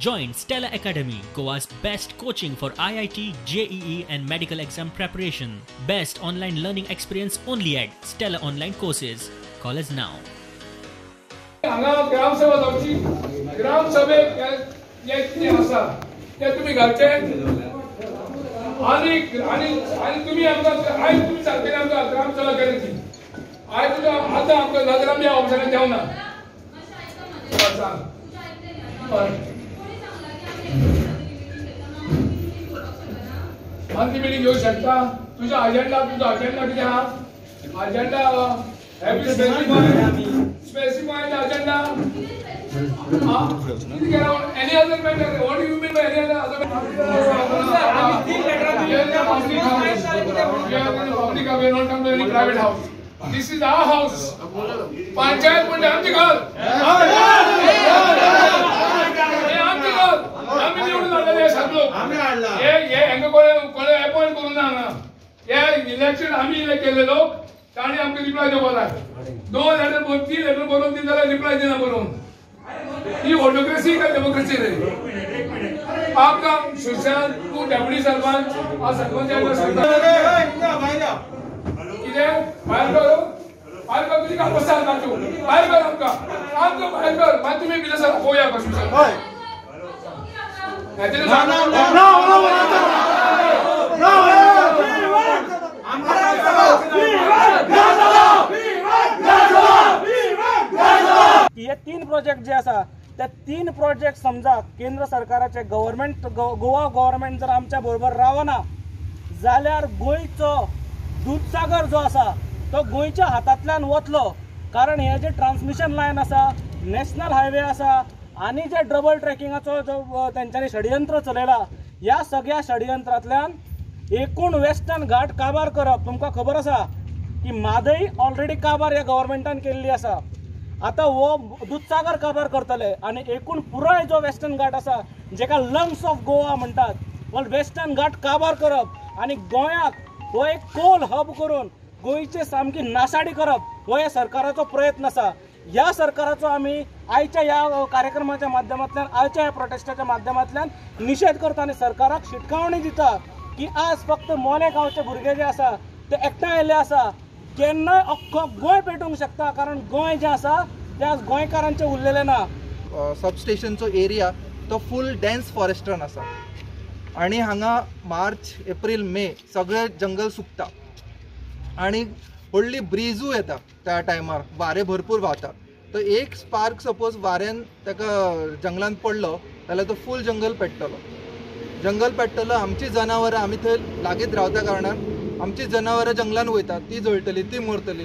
Join Stella Academy, Goa's best coaching for IIT, JEE and medical exam preparation. Best online learning experience only at Stella Online Courses. Call us now. ग्रामसभा जावची ग्रामसभेक कितें आसा ते तुमी घालचे आनी तुमी आमकां आयज तुमी सांगतले आमकां ग्रामसभा केली आयज तुका आतां आमकां नजरां बी ऑप्शनाक देवना मंथली मिटींग घेवं शकता तुजो अजेंडा कितें आहा agenda specify the agenda. Any other matter? What do you mean by any other matter? We are in public. We are not come to any private house. This is our house. Panchayat punde amchi ghar. Amchi ghar. Ami निवडून आलेले सगळो. ये हेंगे कोणे appoint करून ना हांगा. ये इलेक्शन आमी इलेक्ट केलेलो. ताणी आमकां रिप्लाय दिवपाक जाय 2 लेटर 3 लेटर बरोवन दी जाल्यार रिप्लाय दिना बरोवन ही ऑटोक्रेसी काय डेमोक्रेसी रे आमकां सुशांत तू डेप्युटी सरपंच आ सरपंचाक सांगता कितें भायर कर तुजी काम बसा तू भायर कर आमकां भायर कर मागीर तुमी बिलसर पळोवया कशें हय हे 3 प्रोजेक्ट जे आसा त्या 3 प्रोजेक्ट समजा केंद्र सरकाराचे गव्हर्नमेंट गोवा गव्हर्नमेंट जर आमच्या बरोबर रावना जाल्यार गोंयचो दूधसागर जो आसा तो गोंयच्या हातांतल्यान वतलो कारण हे जे ट्रान्समिशन लायन आसा नॅशनल हायवे आसा आनी जे डबल ट्रॅकिंगाचो जो तेंच्यांनी षडयंत्र चलयला ह्या सगळ्या षडयंत्रांतल्यान एकूण वेस्टर्न घाट काबार करप तुमकां खबर आसा की म्हादय ऑलरेडी काबार ह्या गव्हर्नमेंटान केल्ली आसा आता वो दूधसागर काबार करतले आणि एकूण पुराय जो वेस्टर्न घाट आसा जेका लंग्स ऑफ गोवा म्हणटात वो वेस्टर्न घाट काबार करप आणि गोंयाक हो एक कोल हब करून गोंयची सामकी नासाडी करप हो या सरकाराचो प्रयत्न आसा ह्या सरकाराचो आमी आयच्या ह्या कार्यक्रमाच्या माध्यमांतल्यान आयच्या ह्या प्रोटेस्टाच्या माध्यमांतल्यान निषेध करता आणि सरकाराक शिटकावणी दिता की आज फक्त मोले गांवचे भुरगे जे आसा ते एकठांय आयले आसा केन्नाय अख्खो गोंय पेटूंक शकता कारण गोंय जे आसा ते आज गोंयकारांचे उरलेले ना सबस्टेशनचो एरिया तो फूल डेन्स फॉरेस्टान आसा आणि हांगा मार्च एप्रील मे सगळे जंगल सुकता आणि व्हडली ब्रिजू येता त्या टायमार वारे भरपूर व्हांवता तो एक स्पार्क सपोज वाऱ्यान ताका जंगलांत पडलो जाल्यार तो फूल जंगल पेट्टलो आमची जनावरां आमी थंय लागींच रावता कारणान आमची जनावरां जंगलान वयतात ती जळटली ती मरतली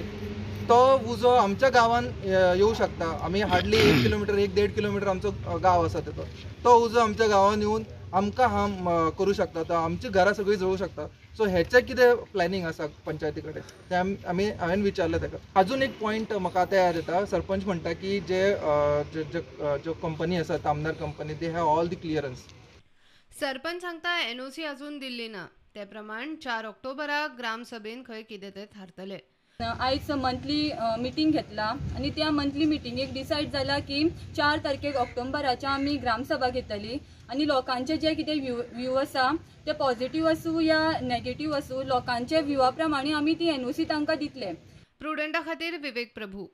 तो उजो आमच्या गांवान येवं शकता आमी हार्डली 1 किलोमिटर 1.5 किलोमिटर आमचो गांव आसा तो उजो आमच्या गांवान येवन आमकां हार्म करूं शकता तो आमची घरां सगळीं जळूं शकता सो हेचें कितें प्लॅनिंग आसा पंचायती कडेन तें हांवें विचारलें ताका अजून एक पॉयंट म्हाका आतां याद येता सरपंच म्हणटा की जे कंपनी आसा तामदार company they have all the clearance sarpanch सांगता एनओसी अजून दिल्ली ना ते प्रमाण 4 ऑक्टोबराक ग्रामसभेन खंय कितें ते थारतले आयज मंथली मिटींग घेतला आणि त्या मंथली मिटींगेक डिसायड जाला की 4 तारखेक ऑक्टोबराच्या आमी ग्रामसभा घेतली आणि लोकांचे जे कितें व्यू आसा ते पॉझिटिव्ह आसूं या नेगेटिव्ह आसूं लोकांचे व्यूआ प्रमाणे आमी ती एनओसी तांकां दितले प्रुडंटा खातीर विवेक प्रभू